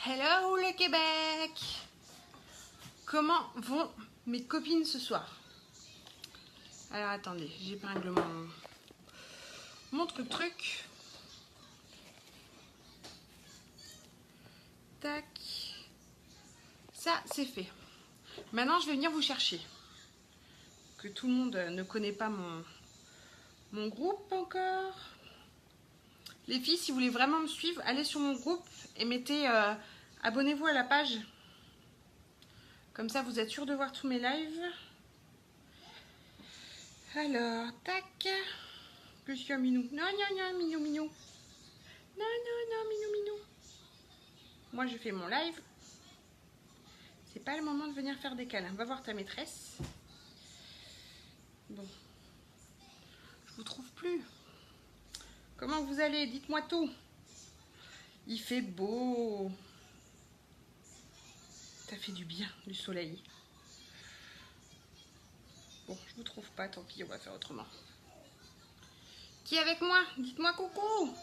Hello le Québec! Comment vont mes copines ce soir? Alors attendez, j'épingle mon truc. Tac. Ça, c'est fait. Maintenant, je vais venir vous chercher. Que tout le monde ne connaît pas mon groupe encore. Les filles, si vous voulez vraiment me suivre, allez sur mon groupe et mettez abonnez-vous à la page. Comme ça, vous êtes sûr de voir tous mes lives. Alors, tac. Que suis Minou. Non, non, non, Minou, Minou. Non, non, non, Minou, Minou. Moi, je fais mon live. C'est pas le moment de venir faire des câlins. Va voir ta maîtresse. Bon. Je vous trouve plus. Comment vous allez? Dites-moi tout. Il fait beau. Ça fait du bien, du soleil. Bon, je vous trouve pas, tant pis, on va faire autrement. Qui est avec moi? Dites-moi coucou.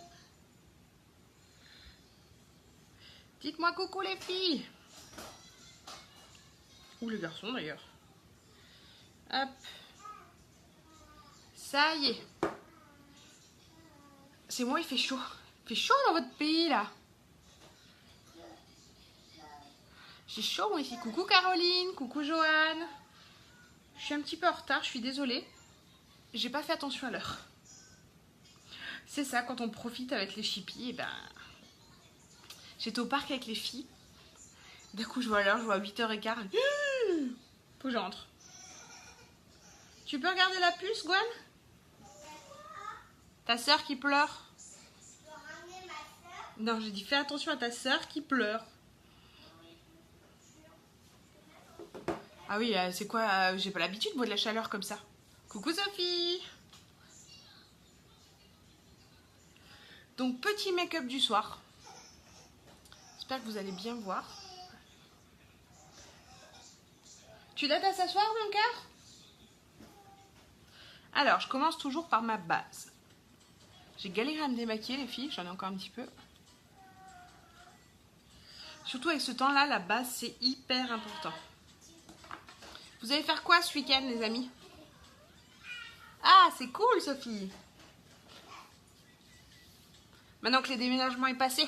Dites-moi coucou les filles. Ou les garçons d'ailleurs. Hop. Ça y est. C'est moi, il fait chaud. Il fait chaud dans votre pays là. J'ai chaud moi ici. Coucou Caroline, coucou Joanne. Je suis un petit peu en retard, je suis désolée. J'ai pas fait attention à l'heure. C'est ça, quand on profite avec les chippies, et ben... J'étais au parc avec les filles. D'un coup, je vois l'heure, je vois 8h15. Faut que j'entre. Tu peux regarder la puce, Gwen? Ta sœur qui pleure. Non, j'ai dit fais attention à ta sœur qui pleure. Ah oui, c'est quoi? J'ai pas l'habitude, moi, de la chaleur comme ça. Coucou Sophie. Donc, petit make-up du soir. J'espère que vous allez bien voir. Tu l'aides à s'asseoir, mon cœur? Alors, je commence toujours par ma base. J'ai galéré à me démaquiller, les filles. J'en ai encore un petit peu. Surtout avec ce temps-là, la base, c'est hyper important. Vous allez faire quoi ce week-end, les amis? Ah, c'est cool, Sophie. Maintenant que les déménagements est passé.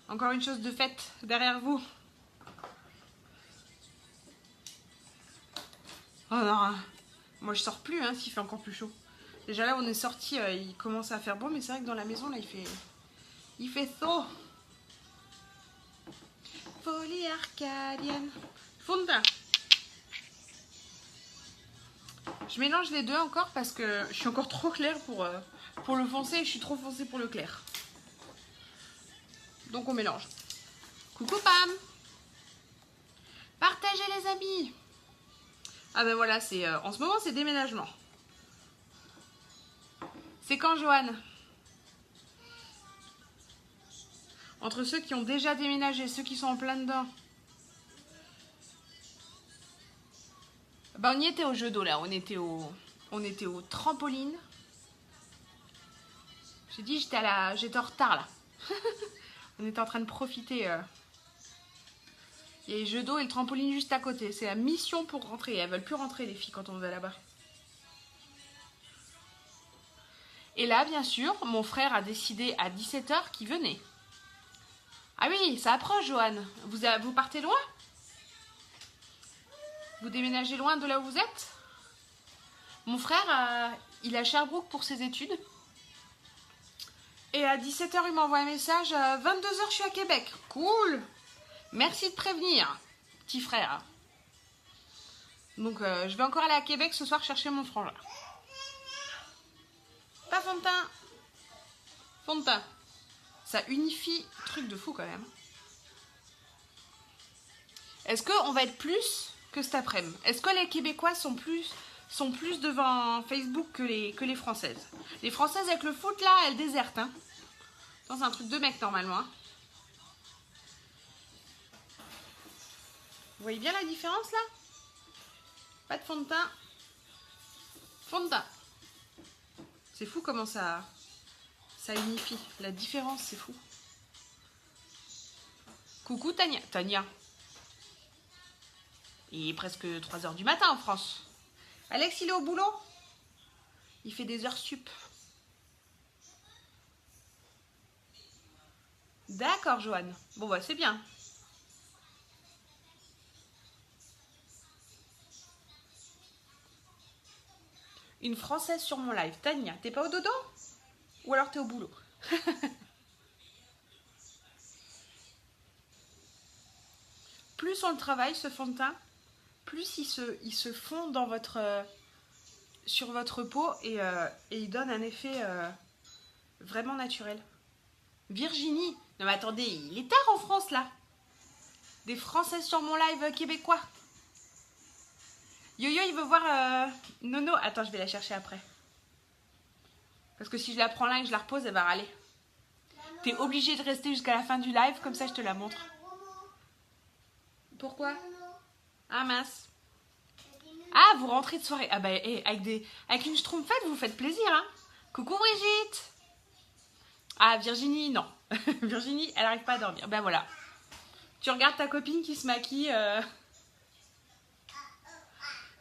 Encore une chose de faite derrière vous. Oh non, moi je sors plus s'il fait encore plus chaud. Déjà là on est sorti, il commence à faire beau, mais c'est vrai que dans la maison là il fait chaud. Folie arcadienne. Fonda. Je mélange les deux encore parce que je suis encore trop claire pour le foncé et je suis trop foncée pour le clair. Donc on mélange. Coucou Pam. Partagez les amis. Ah ben voilà, c'est en ce moment c'est déménagement. C'est quand, Joanne? Entre ceux qui ont déjà déménagé, ceux qui sont en plein dedans. Ben, on y était au jeu d'eau là, on était au trampoline. J'ai dit j'étais en retard là. On était en train de profiter. Il y a les jeux d'eau et le trampoline juste à côté. C'est la mission pour rentrer. Elles veulent plus rentrer les filles quand on va là-bas. Et là, bien sûr, mon frère a décidé à 17h qu'il venait. Ah oui, ça approche, Joanne. Vous partez loin? Vous déménagez loin de là où vous êtes? Mon frère, il est à Sherbrooke pour ses études. Et à 17h, il m'envoie un message. 22h, je suis à Québec. Cool. Merci de prévenir, petit frère. Donc, je vais encore aller à Québec ce soir chercher mon frangin. Pas Fontaine. Fontaine. Ça unifie, truc de fou quand même. Est-ce qu'on va être plus que cet après-midi? Est-ce que les Québécois sont plus devant Facebook que les Françaises? Les Françaises avec le foot là, elles désertent. Hein. C'est un truc de mec normalement. Hein. Vous voyez bien la différence là? Pas de fond de teint. Fond de teint. C'est fou comment ça unifie. La différence, c'est fou. Coucou Tania. Tania. Il est presque 3 h du matin en France. Alex, il est au boulot? Il fait des heures sup. D'accord, Joanne. Bon, bah, c'est bien. Une Française sur mon live. Tania, t'es pas au dodo? Ou alors t'es au boulot? Plus on le travaille, ce fond de teint, plus il se fond dans sur votre peau et il donne un effet vraiment naturel. Virginie, non mais attendez, il est tard en France là. Des Françaises sur mon live québécois. Yo-Yo, il veut voir Nono. Attends, je vais la chercher après. Parce que si je la prends là et que je la repose, elle va râler. T'es obligé de rester jusqu'à la fin du live, comme ça je te la montre. Pourquoi? Ah mince. Ah, vous rentrez de soirée. Ah bah, avec une schtroumpfette, vous faites plaisir, hein. Coucou Brigitte. Ah, Virginie, non. Virginie, elle n'arrive pas à dormir. Ben voilà. Tu regardes ta copine qui se maquille.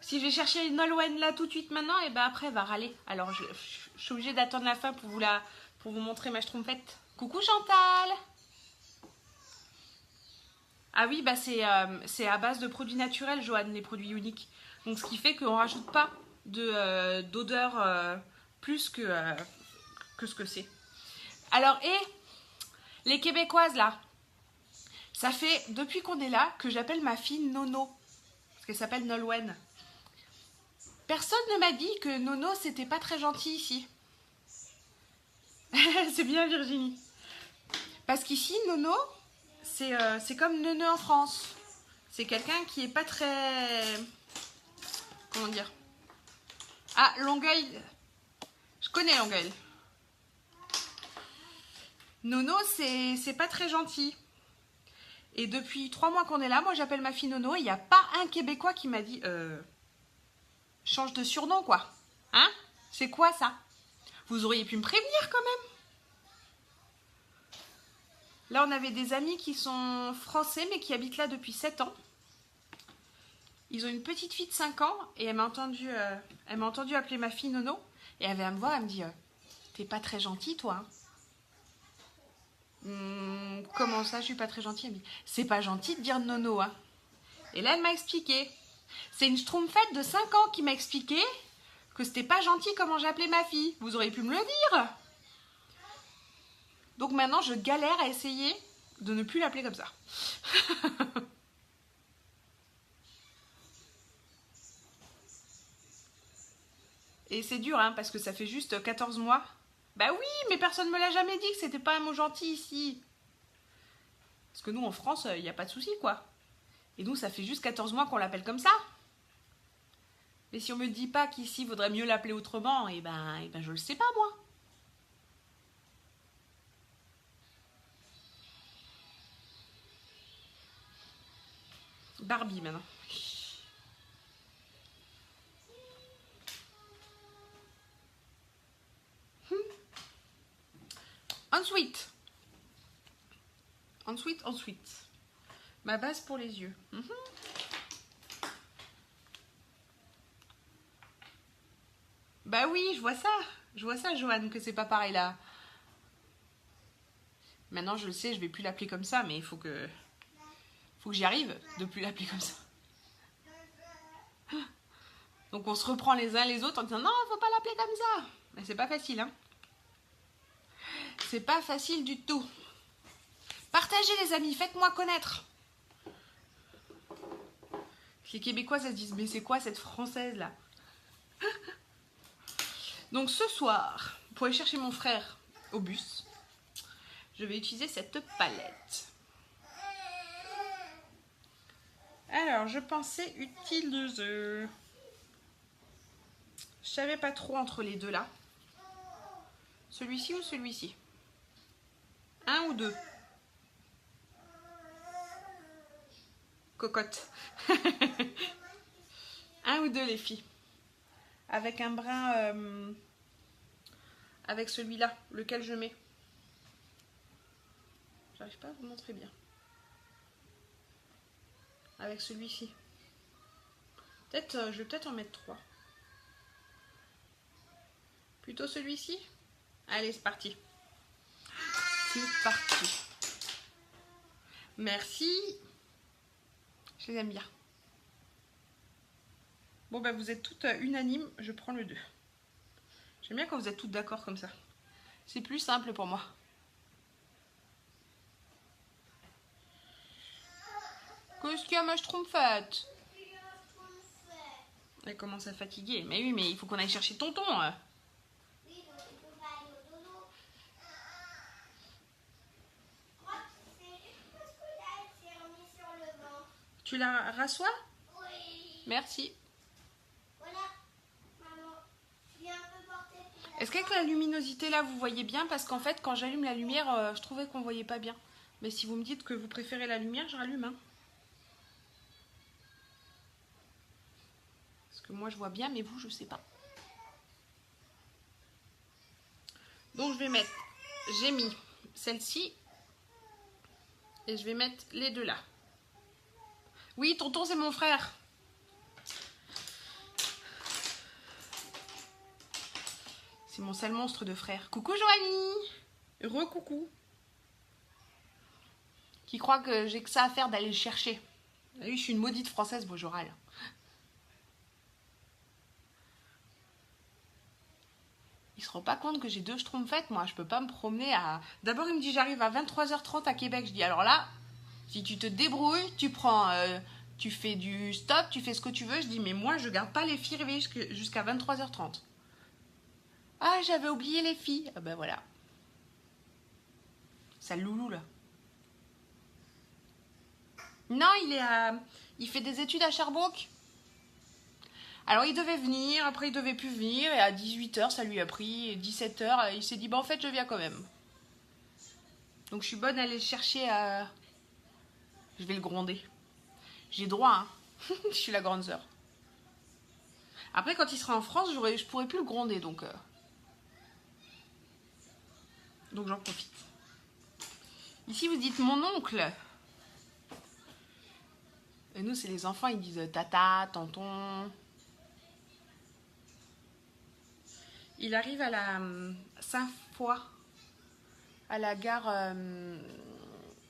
Si je vais chercher une Nolwenn là tout de suite maintenant, et ben après elle va râler. Alors je suis obligée d'attendre la fin pour vous montrer ma schtroumpfette. Coucou Chantal. Ah oui, bah c'est à base de produits naturels, Joanne, les produits uniques. Donc ce qui fait qu'on rajoute pas d'odeur plus que ce que c'est. Alors, les Québécoises là, ça fait depuis qu'on est là que j'appelle ma fille Nono. Parce qu'elle s'appelle Nolwenn. Personne ne m'a dit que Nono c'était pas très gentil ici. C'est bien Virginie. Parce qu'ici, Nono, c'est comme Neuneu en France. C'est quelqu'un qui est pas très... Comment dire? Ah, Longueuil. Je connais Longueuil. Nono, c'est pas très gentil. Et depuis 3 mois qu'on est là, moi j'appelle ma fille Nono. Il n'y a pas un Québécois qui m'a dit change de surnom quoi. Hein? C'est quoi ça? Vous auriez pu me prévenir quand même. Là on avait des amis qui sont français mais qui habitent là depuis 7 ans. Ils ont une petite fille de 5 ans et elle m'a entendu appeler ma fille Nono. Et elle vient me voir, elle me dit t'es pas très gentille toi hein? Comment ça, je suis pas très gentille? Elle me dit, c'est pas gentil de dire Nono, hein. Et là, elle m'a expliqué. C'est une schtroumpfette de 5 ans qui m'a expliqué que c'était pas gentil comment j'appelais ma fille. Vous auriez pu me le dire. Donc maintenant, je galère à essayer de ne plus l'appeler comme ça. Et c'est dur, hein, parce que ça fait juste 14 mois. Bah oui, mais personne ne me l'a jamais dit que c'était pas un mot gentil ici. Parce que nous, en France, il n'y a pas de souci, quoi. Et nous, ça fait juste 14 mois qu'on l'appelle comme ça. Mais si on me dit pas qu'ici, il vaudrait mieux l'appeler autrement, et ben je le sais pas, moi. Barbie, maintenant. Ensuite. Ma base pour les yeux. Bah oui, je vois ça. Je vois ça, Joanne, que c'est pas pareil là. Maintenant, je le sais, je vais plus l'appeler comme ça, mais il faut que j'y arrive de plus l'appeler comme ça. Donc on se reprend les uns les autres en disant non, faut pas l'appeler comme ça. Mais c'est pas facile, hein. C'est pas facile du tout. Partagez les amis, faites-moi connaître. Les Québécois, ça se disent mais c'est quoi cette Française là? Donc ce soir, pour aller chercher mon frère au bus, je vais utiliser cette palette. Alors, je pensais utiliser... Je savais pas trop entre les deux là. Celui-ci ou celui-ci? Un ou deux? Cocotte. Un ou deux les filles. Avec un brin avec celui-là, lequel je mets. J'arrive pas à vous montrer bien. Avec celui-ci. Peut-être, je vais peut-être en mettre 3. Plutôt celui-ci? Allez, c'est parti. C'est parti. Merci. Je les aime bien. Bon, bah vous êtes toutes unanimes. Je prends le 2. J'aime bien quand vous êtes toutes d'accord comme ça. C'est plus simple pour moi. Qu'est-ce qu'il y a, ma schtroumpfette? Elle commence à fatiguer. Mais oui, mais il faut qu'on aille chercher tonton. Tu la rassois? Oui. Merci. Voilà, maman. Viens un peu porter. Est-ce qu'avec la luminosité là, vous voyez bien? Parce qu'en fait, quand j'allume la lumière, je trouvais qu'on voyait pas bien. Mais si vous me dites que vous préférez la lumière, je rallume. Hein. Parce que moi, je vois bien, mais vous, je sais pas. Donc, je vais mettre... J'ai mis celle-ci. Et je vais mettre les deux là. Oui, tonton, c'est mon frère. C'est mon sale monstre de frère. Coucou Joanie. Re-coucou. Qui croit que j'ai que ça à faire d'aller le chercher. Oui, je suis une maudite française, Beaujoral. Il se rend pas compte que j'ai 2 schtroumpfettes, moi. Je peux pas me promener à... D'abord, il me dit j'arrive à 23h30 à Québec. Je dis alors là, si tu te débrouilles, tu prends... tu fais du stop, tu fais ce que tu veux. Je dis mais moi, je garde pas les filles réveillées jusqu'à 23h30. Ah, j'avais oublié les filles. Ah ben voilà. Sale loulou, là. Non, il fait des études à Sherbrooke. Alors, il devait venir, après il devait plus venir, et à 18h, ça lui a pris, et 17h, il s'est dit, bah en fait, je viens quand même. Donc, je suis bonne à aller le chercher à... Je vais le gronder. J'ai droit, hein. Je suis la grande sœur. Après, quand il sera en France, je pourrai plus le gronder, donc j'en profite. Ici, vous dites mon oncle. Et nous, c'est les enfants, ils disent tata, tonton. Il arrive à la Saint-Foy, à la gare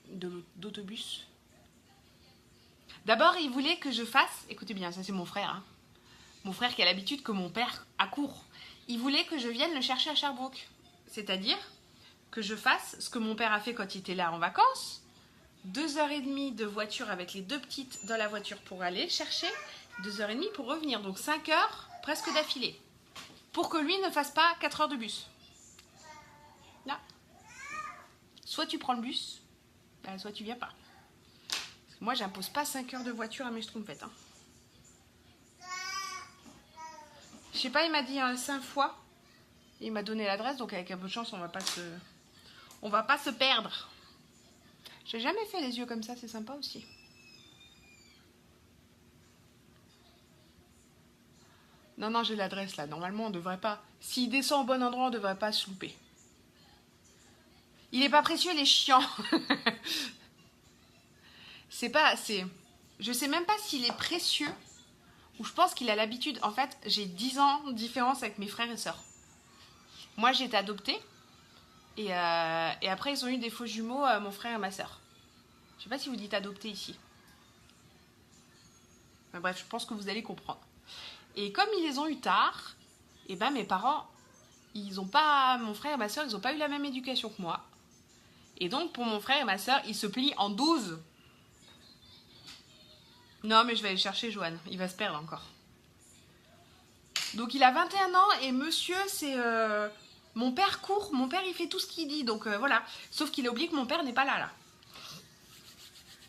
d'autobus. D'abord, il voulait que je fasse... Écoutez bien, ça c'est mon frère. Hein. Mon frère qui a l'habitude que mon père accourt. Il voulait que je vienne le chercher à Sherbrooke. C'est-à-dire que je fasse ce que mon père a fait quand il était là en vacances. 2h30 de voiture avec les 2 petites dans la voiture pour aller chercher. 2h30 pour revenir. Donc 5 heures presque d'affilée. Pour que lui ne fasse pas 4 heures de bus. Là. Soit tu prends le bus, soit tu viens pas. Parce que moi, j'impose pas 5 heures de voiture à mes schtroumpfettes. Hein. Je sais pas, il m'a dit 5 fois. Il m'a donné l'adresse, donc avec un peu de chance, on va pas se perdre. J'ai jamais fait les yeux comme ça, c'est sympa aussi. Non, j'ai l'adresse là. Normalement, on devrait pas... S'il descend au bon endroit, on devrait pas se louper. Il est pas précieux, il est chiant. Je sais même pas s'il est précieux ou je pense qu'il a l'habitude. En fait, j'ai 10 ans de différence avec mes frères et sœurs. Moi, j'ai été adoptée. Et après, ils ont eu des faux jumeaux, mon frère et ma sœur. Je sais pas si vous dites adopté ici. Mais bref, je pense que vous allez comprendre. Et comme ils les ont eu tard, et ben mes parents, mon frère et ma sœur, ils n'ont pas eu la même éducation que moi. Et donc, pour mon frère et ma sœur, ils se plient en 12. Non, mais je vais aller chercher Joanne. Il va se perdre encore. Donc, il a 21 ans et monsieur, c'est... Mon père court. Mon père, il fait tout ce qu'il dit. Donc, voilà. Sauf qu'il a oublié que mon père n'est pas là.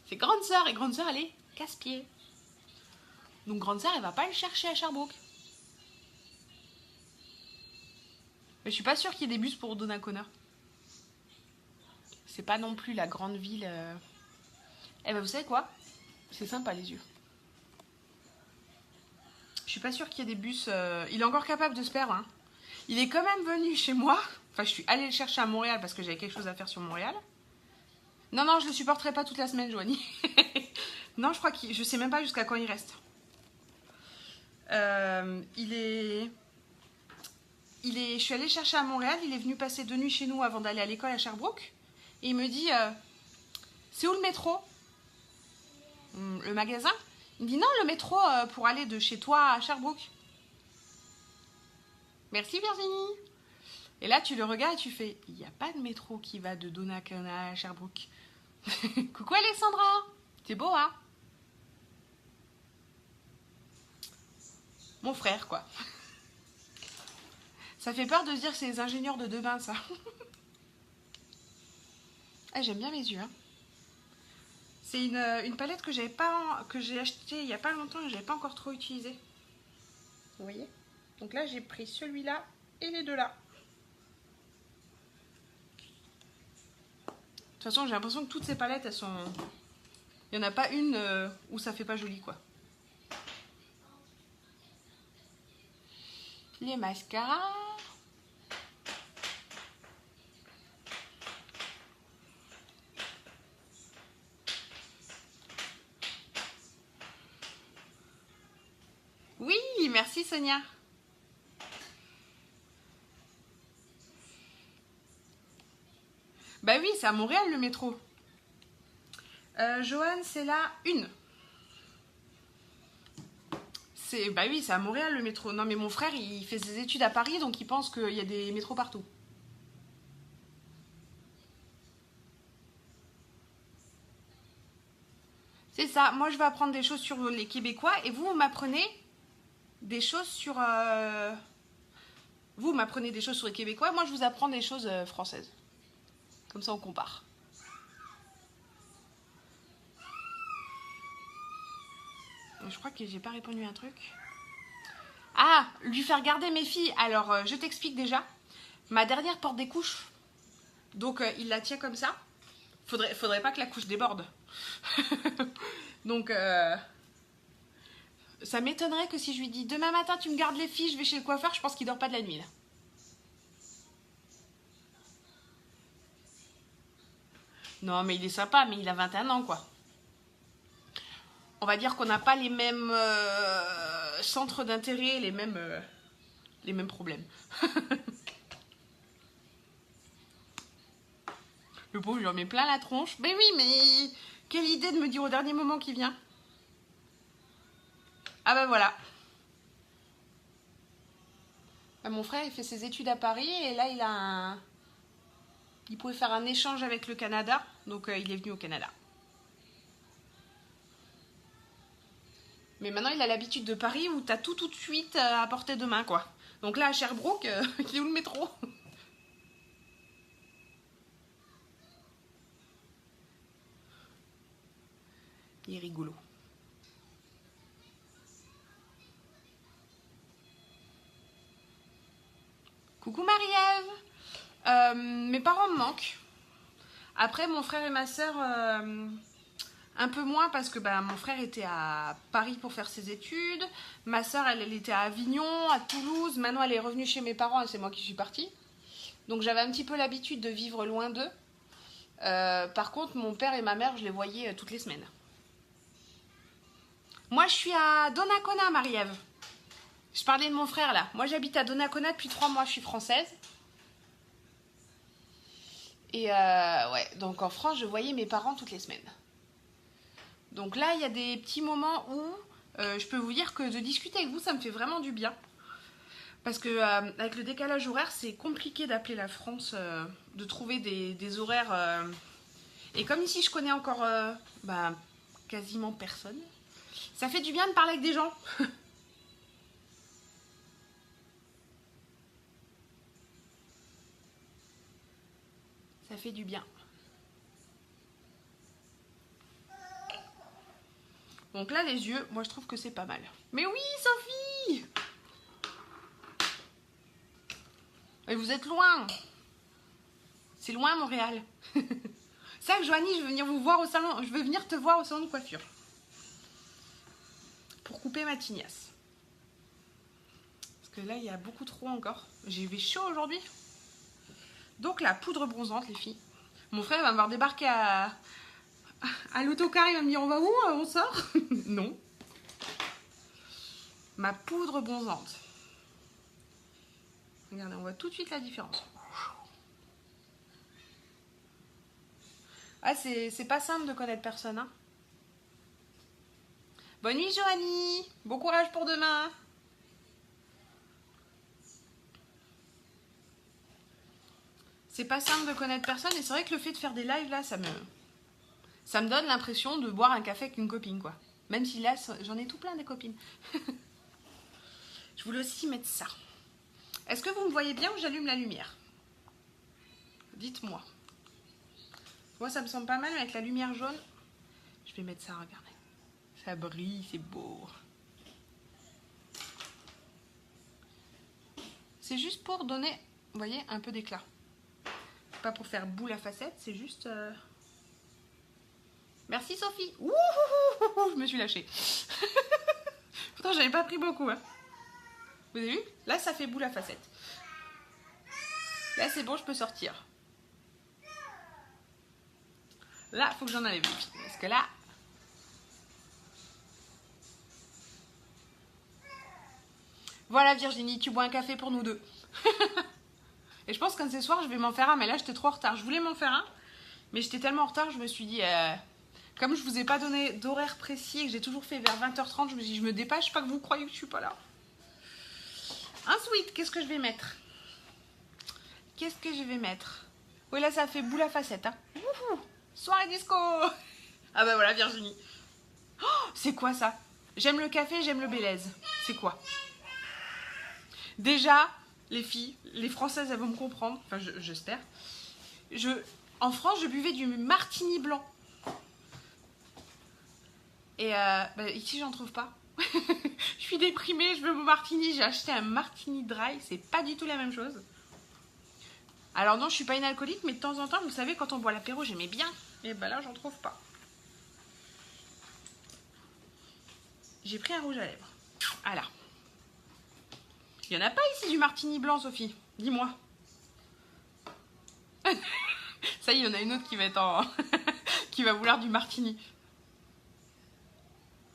C'est grande sœur. Et grande sœur, elle est casse-pied. Donc, grande sœur, elle va pas le chercher à Sherbrooke. Mais je suis pas sûre qu'il y ait des bus pour Donnacona. C'est pas non plus la grande ville. Eh ben, vous savez quoi? C'est sympa les yeux. Je suis pas sûre qu'il y ait des bus. Il est encore capable de se perdre. Hein. Il est quand même venu chez moi. Enfin, je suis allée le chercher à Montréal parce que j'avais quelque chose à faire sur Montréal. Non, non, je le supporterai pas toute la semaine, Joanie. Non, je crois qu'il... Je sais même pas jusqu'à quand il reste. Je suis allée le chercher à Montréal. Il est venu passer 2 nuits chez nous avant d'aller à l'école à Sherbrooke. Et il me dit, c'est où le métro? Le magasin? Il me dit, non, le métro pour aller de chez toi à Sherbrooke. Merci Virginie. Et là, tu le regardes et tu fais, il n'y a pas de métro qui va de Donnacona à Sherbrooke. Coucou Alexandra. C'est beau, hein? Mon frère, quoi. Ça fait peur de se dire que c'est les ingénieurs de demain, ça. Ah, j'aime bien mes yeux, hein. C'est une palette que j'ai achetée il n'y a pas longtemps et que je n'avais pas encore trop utilisée. Vous voyez? Donc là, j'ai pris celui-là et les deux là. De toute façon, j'ai l'impression que toutes ces palettes, elles sont... Il n'y en a pas une où ça fait pas joli, quoi. Les mascaras. Oui, merci Sonia. Bah oui, c'est à Montréal le métro. Joanne, c'est la 1. Bah oui, c'est à Montréal le métro. Non mais mon frère, il fait ses études à Paris, donc il pense qu'il y a des métros partout. C'est ça, moi je vais apprendre des choses sur les Québécois et vous m'apprenez des choses sur... Vous m'apprenez des choses sur les Québécois, moi je vous apprends des choses françaises. Comme ça on compare. Je crois que j'ai pas répondu à un truc. Ah, lui faire garder mes filles. Alors, je t'explique déjà. Ma dernière porte des couches. Donc, il la tient comme ça. Faudrait pas que la couche déborde. Donc, ça m'étonnerait que si je lui dis demain matin tu me gardes les filles, je vais chez le coiffeur, je pense qu'il dort pas de la nuit là. Non, mais il est sympa, mais il a 21 ans quoi. On va dire qu'on n'a pas les mêmes centres d'intérêt, les mêmes problèmes. Le pauvre, je lui en mets plein la tronche. Mais oui, mais quelle idée de me dire au dernier moment qu'il vient. Ah bah voilà. Bah, mon frère, il fait ses études à Paris et là, il pouvait faire un échange avec le Canada. Donc, il est venu au Canada. Mais maintenant, il a l'habitude de Paris où t'as tout de suite à portée de main, quoi. Donc là, à Sherbrooke, il est où le métro? Il est rigolo. Coucou Marie-Ève. Mes parents me manquent. Après, mon frère et ma soeur, un peu moins parce que mon frère était à Paris pour faire ses études. Ma soeur, elle était à Avignon, à Toulouse. Maintenant, elle est revenue chez mes parents et c'est moi qui suis partie. Donc, j'avais un petit peu l'habitude de vivre loin d'eux. Par contre, mon père et ma mère, je les voyais toutes les semaines. Moi, je suis à Donnacona, Marie-Ève. Je parlais de mon frère, là. Moi, j'habite à Donnacona depuis 3 mois. Je suis française. Et ouais, donc en France, je voyais mes parents toutes les semaines. Donc là, il y a des petits moments où je peux vous dire que de discuter avec vous, ça me fait vraiment du bien. Parce que avec le décalage horaire, c'est compliqué d'appeler la France, de trouver des horaires. Et comme ici, je connais encore quasiment personne, ça fait du bien de parler avec des gens. Ça fait du bien. Donc là, les yeux, moi je trouve que c'est pas mal. Mais oui, Sophie! Et vous êtes loin. C'est loin, Montréal. C'est ça que Joanie, je veux venir vous voir au salon. Je veux venir te voir au salon de coiffure. Pour couper ma tignasse. Parce que là, il y a beaucoup trop encore. J'ai eu chaud aujourd'hui. Donc, la poudre bronzante, les filles. Mon frère va me voir débarquer à l'autocar. Il va me dire, on va où? On sort? Non. Ma poudre bronzante. Regardez, on voit tout de suite la différence. Ah, c'est pas simple de connaître personne, hein. Bonne nuit, Joanie. Bon courage pour demain. C'est pas simple de connaître personne. Et c'est vrai que le fait de faire des lives, là, ça me donne l'impression de boire un café avec une copine, quoi. Même si là, j'en ai tout plein des copines. Je voulais aussi mettre ça. Est-ce que vous me voyez bien ou j'allume la lumière? Dites-moi. Moi, ça me semble pas mal avec la lumière jaune. Je vais mettre ça, regardez. Ça brille, c'est beau. C'est juste pour donner, vous voyez, un peu d'éclat. Pas pour faire boule à facettes, c'est juste... Merci Sophie. Ouh, je me suis lâchée. Pourtant, j'avais pas pris beaucoup, hein. Vous avez vu? Là, ça fait boule à facettes. Là, c'est bon, je peux sortir. Là, faut que j'en enlève. Parce que là... Voilà, Virginie, tu bois un café pour nous deux. Et je pense qu'un de ces soirs, je vais m'en faire un. Mais là, j'étais trop en retard. Je voulais m'en faire un. Mais j'étais tellement en retard, je me suis dit... Comme je vous ai pas donné d'horaire précis et que j'ai toujours fait vers 20h30, je me suis dit, je me dépêche, pas que vous croyez que je suis pas là. Ensuite, qu'est-ce que je vais mettre? Qu'est-ce que je vais mettre? Oui, là, ça fait boule à facettes. Hein. Soirée disco. Ah bah voilà, Virginie. Oh, c'est quoi ça? J'aime le café, j'aime le Bélez. C'est quoi? Déjà, les filles, les Françaises, elles vont me comprendre. Enfin, j'espère. En France, je buvais du martini blanc. Et bah, ici, j'en trouve pas. Je suis déprimée, je veux mon martini. J'ai acheté un martini dry. C'est pas du tout la même chose. Alors non, je suis pas une alcoolique, mais de temps en temps, vous savez, quand on boit l'apéro, j'aimais bien. Et bah là, j'en trouve pas. J'ai pris un rouge à lèvres. Ah là. Il y en a pas ici du martini blanc, Sophie. Dis-moi. Ça y est, il y en a une autre qui va être en... qui va vouloir du martini.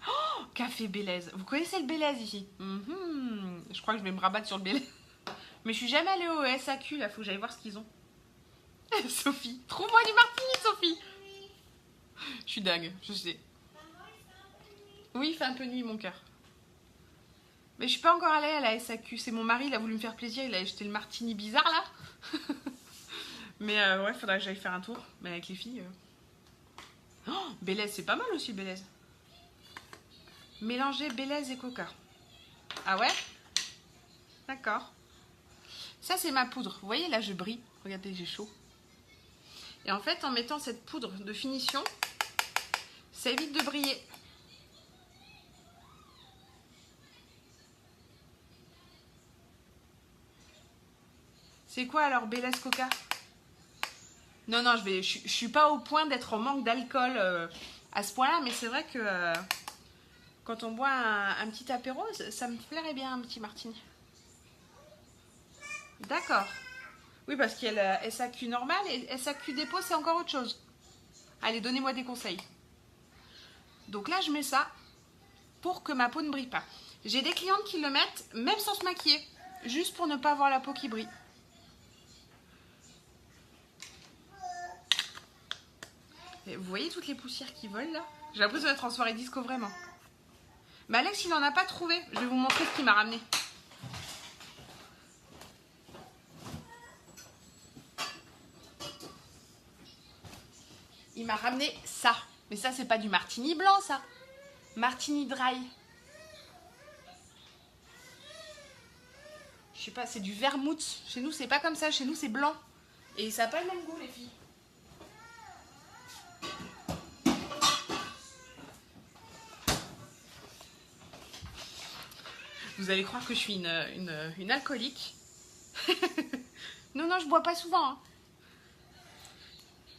Oh, café Bélez. Vous connaissez le Bélez ici? Je crois que je vais me rabattre sur le Bélez. Mais je suis jamais allée au SAQ, là. Faut que j'aille voir ce qu'ils ont. Sophie. Trouve-moi du martini, Sophie. Je suis dingue, je sais. Oui, il fait un peu nuit, mon cœur. Mais je suis pas encore allée à la SAQ. C'est mon mari, il a voulu me faire plaisir. Il a acheté le martini bizarre, là. Mais ouais, faudrait que j'aille faire un tour. Mais avec les filles... Oh, Bélez, c'est pas mal aussi, Bélez. Mélanger Bélez et Coca. Ah ouais? D'accord. Ça, c'est ma poudre. Vous voyez, là, je brille. Regardez, j'ai chaud. Et en fait, en mettant cette poudre de finition, ça évite de briller. C'est quoi alors, Bélez Coca? Non, non, je suis pas au point d'être en manque d'alcool à ce point-là, mais c'est vrai que quand on boit un petit apéro, ça me plairait bien un petit martini. D'accord. Oui, parce qu'il y a la SAQ normale et SAQ dépôt, c'est encore autre chose. Allez, donnez-moi des conseils. Donc là, je mets ça pour que ma peau ne brille pas. J'ai des clientes qui le mettent même sans se maquiller, juste pour ne pas avoir la peau qui brille. Et vous voyez toutes les poussières qui volent là? J'ai l'impression d'être en soirée disco vraiment. Mais Alex, il n'en a pas trouvé. Je vais vous montrer ce qu'il m'a ramené. Il m'a ramené ça. Mais ça, c'est pas du martini blanc, ça. Martini dry. Je sais pas, c'est du vermouth. Chez nous, c'est pas comme ça. Chez nous, c'est blanc. Et ça n'a pas le même goût, les filles. Vous allez croire que je suis une alcoolique. Non, non, je bois pas souvent. Hein.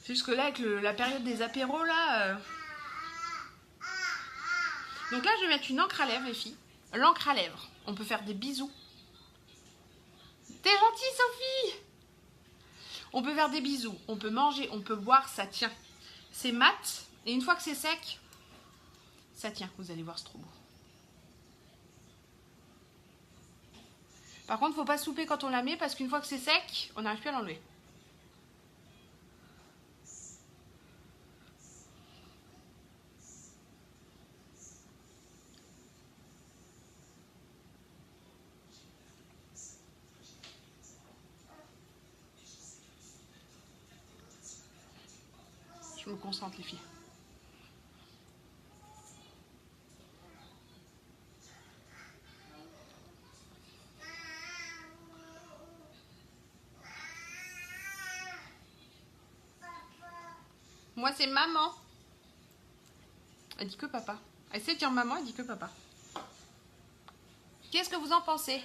C'est juste que là, avec la période des apéros, là... Donc là, je vais mettre une encre à lèvres, les filles. L'encre à lèvres. On peut faire des bisous. T'es gentille, Sophie. On peut faire des bisous, on peut manger, on peut boire, ça tient. C'est mat, et une fois que c'est sec, ça tient. Vous allez voir, c'est trop beau. Par contre, faut pas souper quand on la met, parce qu'une fois que c'est sec, on n'arrive plus à l'enlever. Je me concentre, les filles. Moi, c'est maman. Elle dit que papa. Elle sait dire maman, elle dit que papa. Qu'est-ce que vous en pensez?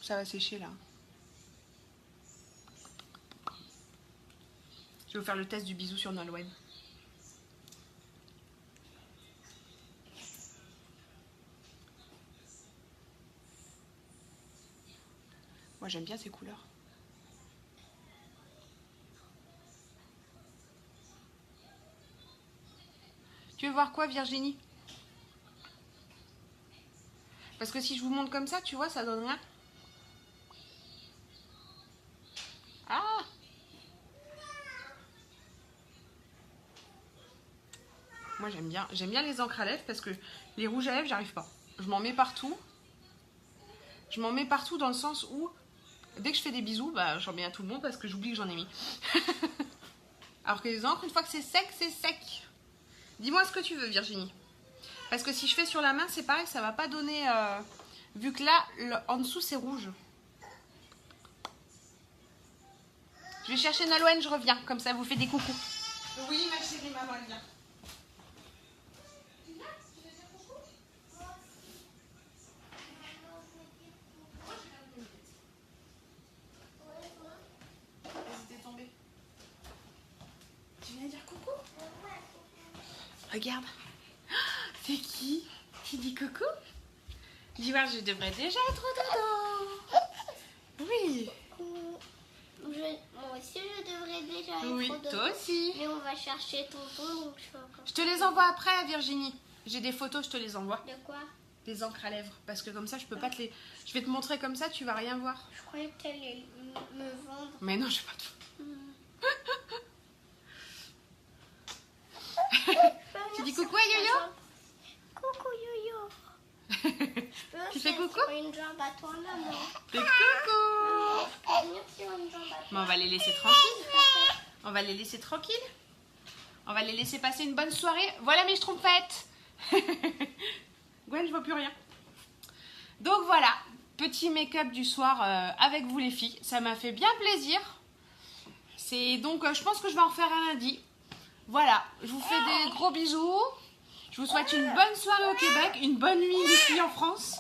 Ça va sécher, là. Je vais vous faire le test du bisou sur Nolwenn. Moi, j'aime bien ces couleurs. Tu veux voir quoi, Virginie? Parce que si je vous montre comme ça, tu vois, ça donne rien. Ah! Moi, j'aime bien les encres à lèvres parce que les rouges à lèvres, j'arrive pas. Je m'en mets partout. Je m'en mets partout dans le sens où, dès que je fais des bisous, bah, j'en mets à tout le monde parce que j'oublie que j'en ai mis. Alors que les encres, une fois que c'est sec, c'est sec. Dis-moi ce que tu veux, Virginie. Parce que si je fais sur la main, c'est pareil, ça va pas donner... vu que là, en dessous, c'est rouge. Je vais chercher Nolwenn, je reviens. Comme ça, vous faites des coucous. Oui, ma chérie, maman, elle vient. Tu viens dire coucou? Regarde. C'est qui? Tu dis coucou? Dis voir, je devrais déjà être dedans. Oui. Moi aussi, je devrais déjà être Oui, dedans. toi aussi. Mais on va chercher tonton, donc je suis encore... Je te les envoie après, Virginie. J'ai des photos, je te les envoie. De quoi? Des encres à lèvres. Parce que comme ça, je peux pas te les... Je vais te montrer comme ça, tu vas rien voir. Je croyais que tu allais me vendre. Mais non, je vais pas te... Tu dis coucou à Yo-Yo? Coucou Yo-Yo. Tu fais coucou? Sur une jambe à toi, maman. Fais coucou. Je peux venir sur une jambe à toi. Mais on va les laisser tranquilles. On va les laisser tranquilles. On va les laisser passer une bonne soirée. Voilà mes schtroumpfettes. Gwen, je vois plus rien. Donc voilà, petit make-up du soir avec vous les filles. Ça m'a fait bien plaisir. Donc je pense que je vais en refaire un lundi. Voilà, je vous fais des gros bisous. Je vous souhaite une bonne soirée au Québec, une bonne nuit ici en France.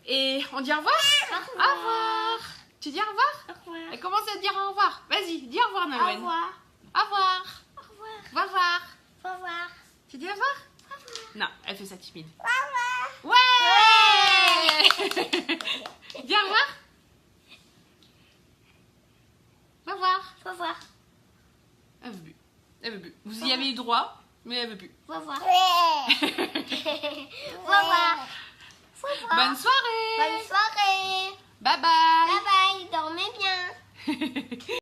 Et on dit au revoir. Au revoir. Tu dis au revoir? Au revoir. Elle commence à te dire au revoir. Vas-y, dis au revoir, Au Nolwenn. revoir. Au revoir. Au revoir. Au revoir. Au revoir. Tu dis au revoir? Non, elle fait ça timide. Au revoir. Ouais. Dis au revoir. Au revoir. Au revoir. Elle veut plus. Elle veut plus. Vous y avez eu droit, mais elle veut plus. Au revoir. Au revoir. Bonne soirée. Bonne soirée. Bye bye. Bye bye. Dormez bien.